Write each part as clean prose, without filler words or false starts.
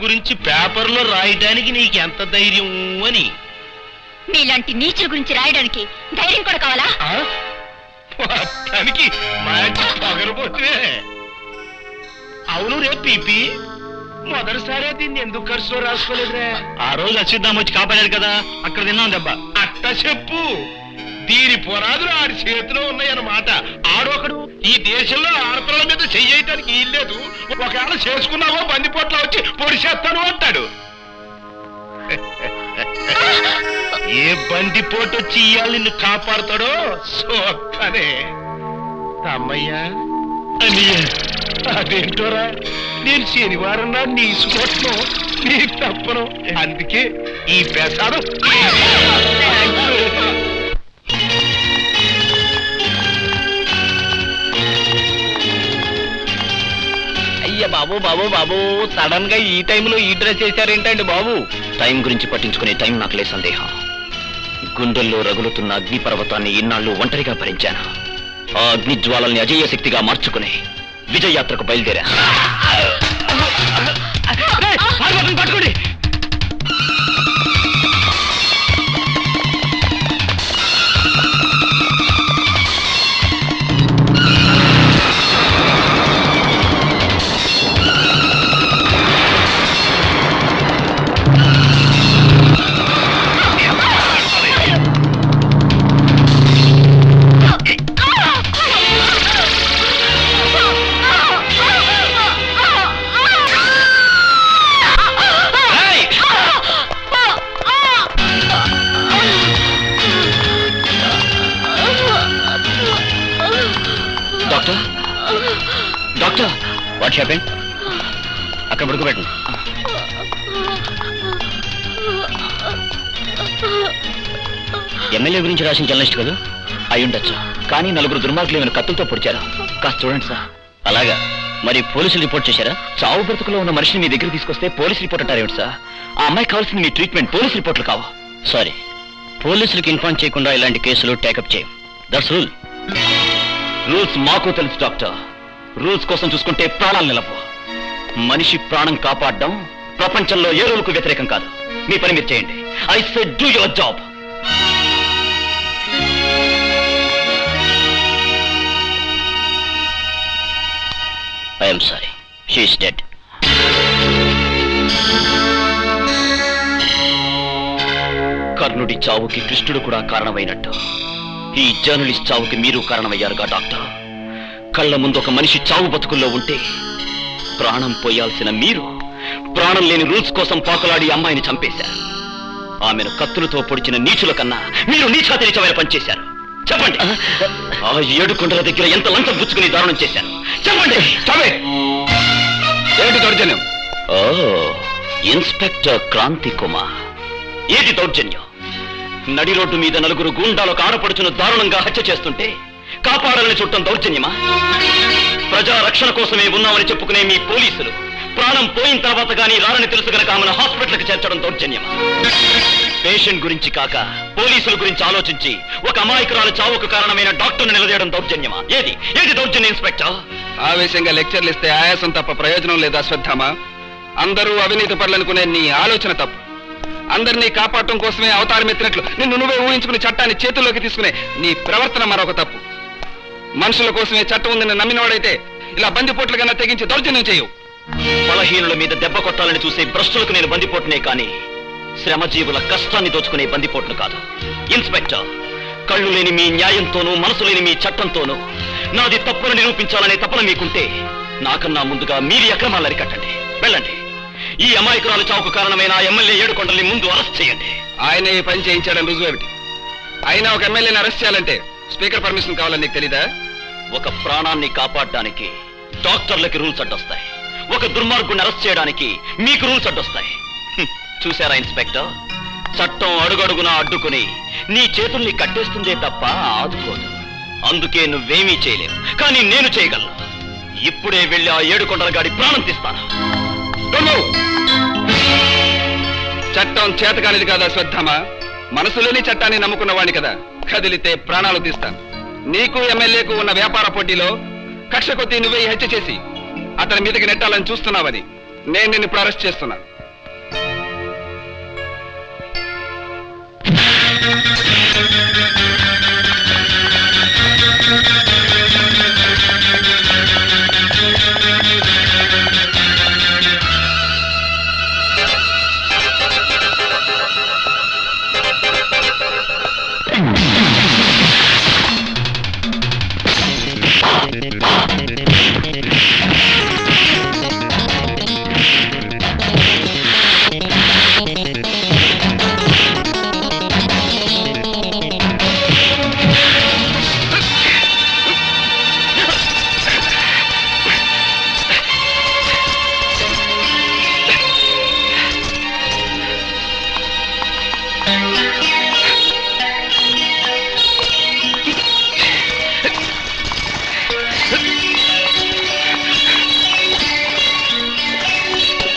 గురించి పేపర్లో రాయడానికి నీకెంత ధైర్యం అని. మీలాంటి నీచుల గురించి రాయడానికి ధైర్యం కూడా కావాలా? మొత్తానికి మంచి పగరబోతువే. అవును రే పీపీ, మొదటిసారే దీన్ని ఎందుకు ఖర్చులో రాసుకోలేదురే? ఆ రోజు అచ్యుద్దాం వచ్చి కాపాడాడు కదా, అక్కడ తిన్నాం దెబ్బ. అట్ట చెప్పు. దీని పునాదులు ఆడి చేతిలో ఉన్నాయన్నమాట. ఆడొకడు ఈ దేశంలో ఆడపిల్లల మీద చెయ్యటానికి ఇల్లేదు. ఒకవేళ చేసుకున్నావో బందిపోట్ల వచ్చి పొడిచేస్తాను అంటాడు. ఏ బందిపోటు వచ్చి ఇయ్యాలి నిన్ను కాపాడుతాడో సోత్తనే. తమ్మయ్యా అని అదేంటోరా, నేను శనివారం నాడు నీసుకోవటం నీకు తప్పను. అందుకే ఈ ప్రసాదం. అయ్య బాబు బాబు బాబు, సడన్ గా ఈ టైంలో ఈ డ్రెస్ చేశారేంటండి బాబు? టైం గురించి పట్టించుకునే టైం నాకు లే సందేహం. గుండెల్లో రగులుతున్న అగ్ని పర్వతాన్ని ఇన్నాళ్ళు ఒంటరిగా భరించాను. ఆ అగ్ని జ్వాలల్ని అజేయ శక్తిగా మార్చుకుని విజయయాత్రకు బయలుదేరా. పట్టుకోండి. Doctor, what happened? అక్కడ పడుకోబెట్టండి. ఎమ్మెల్యే గురించి రాసిన జర్నలిస్ట్ కదా? అయి ఉండొచ్చు, కానీ నలుగురు దుర్మార్గులు ఏమైనా కత్తులతో పొడిచారు. కాస్త చూడండి సార్. అలాగా? మరి పోలీసులు రిపోర్ట్ చేశారా? చావు బ్రతుకులో ఉన్న మనిషిని మీ దగ్గర తీసుకొస్తే పోలీసు రిపోర్ట్ అంటారేమిటి సార్? ఆ అమ్మాయి కావాల్సింది మీ ట్రీట్మెంట్, పోలీసు రిపోర్ట్లు కావు. సారీ, పోలీసులకు ఇన్ఫార్మ్ చేయకుండా ఇలాంటి కేసులు టేకప్ చేయం. That's rule. రూల్స్ మాకు తెలుసు డాక్టర్. రూల్స్ కోసం చూసుకుంటే ప్రాణాలు నిలవు. మనిషి ప్రాణం కాపాడడం ప్రపంచంలో ఏ రూల్కు వ్యతిరేకం కాదు. మీ పని మీరు చేయండి. I said do your job. I'm sorry, she is dead. కర్ణుడి చావుకి కృష్ణుడు కూడా కారణమైనట్టు ఈ జర్నలిస్ట్ చావుకి మీరు కారణమయ్యారుగా డాక్టర్. కళ్ళ ముందు ఒక మనిషి చావు బతుకుల్లో ఉంటే ప్రాణం పోయాల్సిన మీరు ప్రాణం లేని రూల్స్ కోసం పాకులాడి అమ్మాయిని చంపేశారు. ఆమెను కత్తులతో పొడిచిన నీచుల కన్నా మీరు నీచాతి నీచమైన పనిచేశారు. చెప్పండి, ఆ 7 కొండల దగ్గర ఎంత లంచం పుచ్చుకుని దారుణం చేశారు? చెప్పండి. ఏంటి దౌర్జన్యం? ఓ, ఇన్స్పెక్టర్ క్రాంతి కుమార్, ఏది దౌర్జన్యం? నడి రోడ్డు మీద నలుగురు గూండాలకు ఆడపడుచును దారుణంగా హత్య చేస్తుంటే కాపాడాలని చుట్టం దౌర్జన్యమా? ప్రజా రక్షణ కోసమే ఉన్నామని చెప్పుకునే మీ పోలీసులు ప్రాణం పోయిన తర్వాత గానీ రారని తెలుసు గనక ఆమెను హాస్పిటల్కి చేర్చడం దౌర్జన్యమా? పేషెంట్ గురించి కాక పోలీసుల గురించి ఆలోచించి ఒక అమాయకురాలు చావుకు కారణమైన డాక్టర్ను నిలదీయడం దౌర్జన్యమా? ఏది ఏది దౌర్జన్యం ఇన్స్పెక్టర్? ఆవేశంగా లెక్చర్లు ఇస్తే ఆయాసం తప్ప ప్రయోజనం లేదా అశ్వత్థామా? అందరూ అవినీతి పరులనుకునే నీ ఆలోచన తప్పు. అందరినీ కాపాడటం కోసమే అవతారం ఎత్తినట్లు నిన్ను నువ్వే ఊహించుకుని చట్టాన్ని చేతుల్లోకి తీసుకునే నీ ప్రవర్తన మరొక తప్పు. మనుషుల కోసమే చట్టం ఉందని నమ్మినవాడైతే ఇలా బందిపోట్ల కన్నా తెగించి దౌర్జన్యం చేయవు. బలహీనుల మీద దెబ్బ కొట్టాలని చూసే భ్రష్టులకు నేను బందిపోటునే కానీ శ్రమజీవుల కష్టాన్ని దోచుకునే బందిపోటును కాదు. ఇన్స్పెక్టర్, కళ్ళు లేని మీ న్యాయంతోనూ మనసు లేని మీ చట్టంతోనూ నాది తప్పును నిరూపించాలనే తపన మీకుంటే నాకన్నా ముందుగా మీరు అక్రమాలు అరికట్టండి. వెళ్ళండి. ఈ అమాయకురాలు చావుకు కారణమైన ఎమ్మెల్యే 7 కొండల్ని ముందు అరెస్ట్ చేయండి. ఆయన ఈ పని చేయించాడని రుజువు ఏమిటి? అయినా ఒక ఎమ్మెల్యేని అరెస్ట్ చేయాలంటే స్పీకర్ పర్మిషన్ కావాలని నీకు తెలీదా? ఒక ప్రాణాన్ని కాపాడడానికి డాక్టర్లకి రూల్స్ అడ్డొస్తాయి. ఒక దుర్మార్గుడిని అరెస్ట్ చేయడానికి మీకు రూల్స్ అడ్డొస్తాయి. చూసారా ఇన్స్పెక్టర్, చట్టం అడుగడుగునా అడ్డుకుని నీ చేతుల్ని కట్టేస్తుందే తప్ప ఆదుకోదు. అందుకే నువ్వేమీ చేయలేవు, కానీ నేను చేయగలను. ఇప్పుడే వెళ్ళి ఆ 7 కొండల గాడి ప్రాణం తీస్తాను. చట్టం చేతకానిది కాదా అశ్వత్థామా? మనసులోని చట్టాన్ని నమ్ముకున్నవాణ్ణి కదా. కదిలితే ప్రాణాలు తీస్తాను. నీకు ఎమ్మెల్యేకు ఉన్న వ్యాపార పోటీలో కక్ష కొద్దీ నువ్వే హత్య చేసి అతని మీదకి నెట్టాలని చూస్తున్నావని నేను నిన్ను ఇప్పుడు అరెస్ట్ చేస్తున్నాను.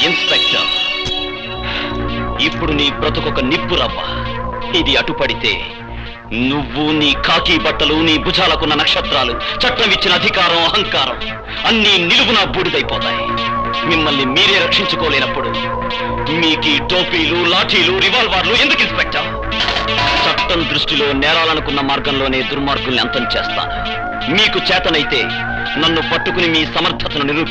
ఇన్స్పెక్టర్, ఇప్పుడు నీ బ్రతుకొక నిప్పు రవ్వ. ఇది అటుపడితే నువ్వు, నీ కాకి బట్టలు, నీ భుజాలకున్న నక్షత్రాలు, చట్టం ఇచ్చిన అధికారం, అహంకారం అన్నీ నిలువున బూడిదైపోతాయి. మిమ్మల్ని మీరే రక్షించుకోలేనప్పుడు మీకీ టోపీలు, లాఠీలు, రివాల్వర్లు ఎందుకు ఇన్స్పెక్టర్? చట్టం దృష్టిలో నేరాలనుకున్న మార్గంలోనే దుర్మార్గుల్ని అంతం చేస్తాను. మీకు చేతనైతే నన్ను పట్టుకుని మీ సమర్థతను